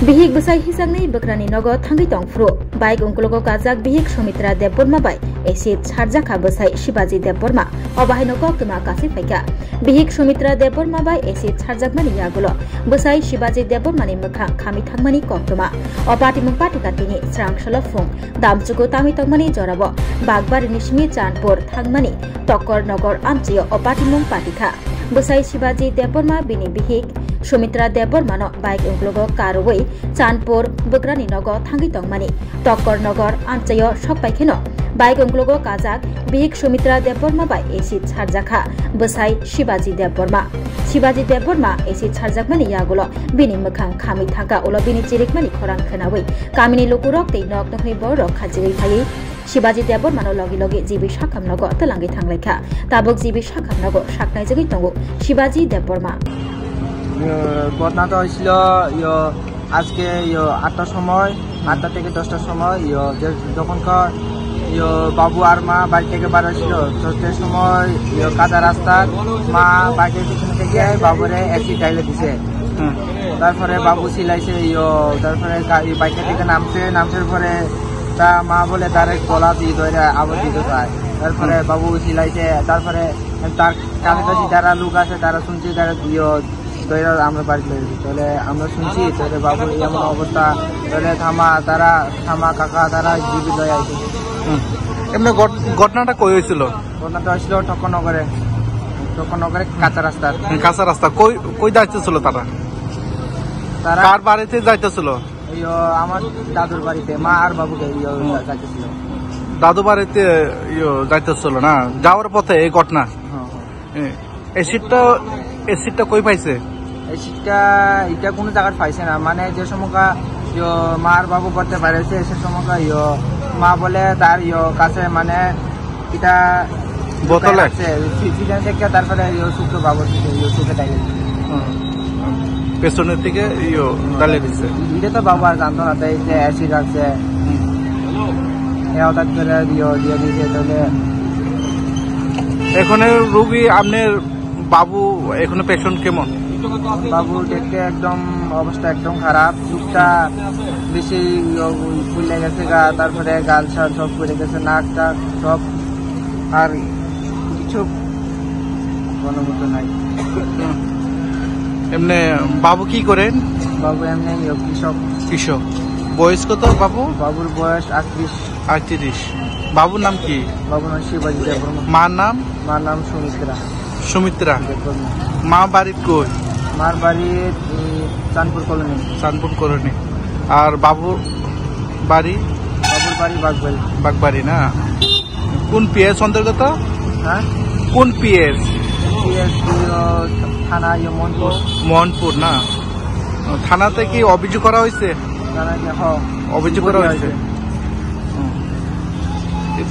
Bihik besai hisangni bekrani nogo thangi tongfru baik ungkologo kajak bihik Sumitra Debborma bai acid charjaka besai Shivaji Debborma obahay nogo kema kasi faika bihik Sumitra Debborma bai acid charjakmani yagulo besai Shivaji Debborma ni mokhang khami thangmani koktoma opati mungpati katini srang shalofung damchugo tami tongmani jorabo bagbari nismi Chandpur thangmani Tokkor Nogor amchiyo opati mungpati kha besai Shivaji Debborma bini bihik Sumitra Debborma no baik ungkologo karowai Chandpur Bukrani Nogo Thangi Tongmani Tokkor Nogor Amchayo Shokpai Kheno baik ungkologo kajak bihik Sumitra Debborma bai acid charjakha besai Shivaji Debborma acid charjakmani yagulo bini mokhang khami thangka ulo bini chirikmani khorang khanawi kamini lukurok tei nok nokhni borok khajiri phai Shivaji Debborma no logi logi jibi shakham nogo telangi thanglaikha tabuk jibi shakham nogo shaknai jagi tongo Shivaji Debborma ঘটনাটা হয়েছিল আজকে 8টার সময় 8টা থেকে 10টার সময় যখনকার বাবু আর মা বাড়ি থেকে বার হয়েছিল 10টার সময় কাদা রাস্তার মা বাইকের পিছনে থেকে বাবুরে অ্যাসিড ঢাইলে দিছে তারপরে বাবু সিলাইছে তারপরে বাইকের থেকে নামছে পরে তা মা বলে তার গলা দিয়ে ধরে আবার দিতে চায় তারপরে বাবু সিলাইছে তারপরে তার কাছাকাছি যারা লোক আছে তারা শুনছে তারা আমরা বাড়িতে তাহলে আমরা শুনছি তাহলে বাবুর এমন অবস্থা তাহলে থামা কাকা তারা জীবিত হয়ে আছে। এমনি ঘটনাটা কই হয়েছিল? ঘটনাটা হয়েছিল ঠক্করনগরে কাঁচা রাস্তা কই যাইতেছিল তারা কার বাড়িতে যাইতেছিল? আমার দাদুর বাড়িতে মা আর বাবুকে যাইতেছিল দাদু বাড়িতে যাইতেছিল না যাওয়ার পথে এই ঘটনা এসিডটা কই পাইছে? এসিডটা এটা কোনো জায়গায় পাইছে না মানে যে সময় মা আর বাবু করতে পারেছে সে সময় মা বলে তার কাছে মানে এটা বোতলে থেকে তারপরে শুক্র বাবুর সুখে ডাইলে পেছনের থেকে ডালে দিচ্ছে এটা তো বাবু আর জানতো না তাই যে অ্যাসিড আছে হঠাৎ করে দিয়ে দিয়েছে তাহলে এখানে রোগী আপনার বাবু এখানে পেশেন্ট কেমন? বাবু দেখতে একদম অবস্থা একদম খারাপ চুপটা বেশি ফুলে গেছে গা তারপরে গাল ছাল সব পড়ে গেছে নাক টাক সব আর কিছু কোনো মতো নাই। এমনি বাবু কি করেন? বাবু এমনি কৃষক। বয়স কত বাবু? বাবুর বয়স 38। বাবুর নাম কি? বাবুর নাম শিবাজি দেববর্মা। মার নাম? মার নাম সুমিত্রা। মা বাড়ি কই? মার বাড়ি চাঁদপুর কলোনি। আর বাবুর বাড়ি? বাবুর বাড়ি বাগবাড়ি না? কোন পিএস অন্তর্গত? হ্যাঁ কোন পিএস? থানা মোহনপুর না? থানাতে কি অভিযোগ করা হয়েছে? থানায় অভিযোগ করা হয়েছে।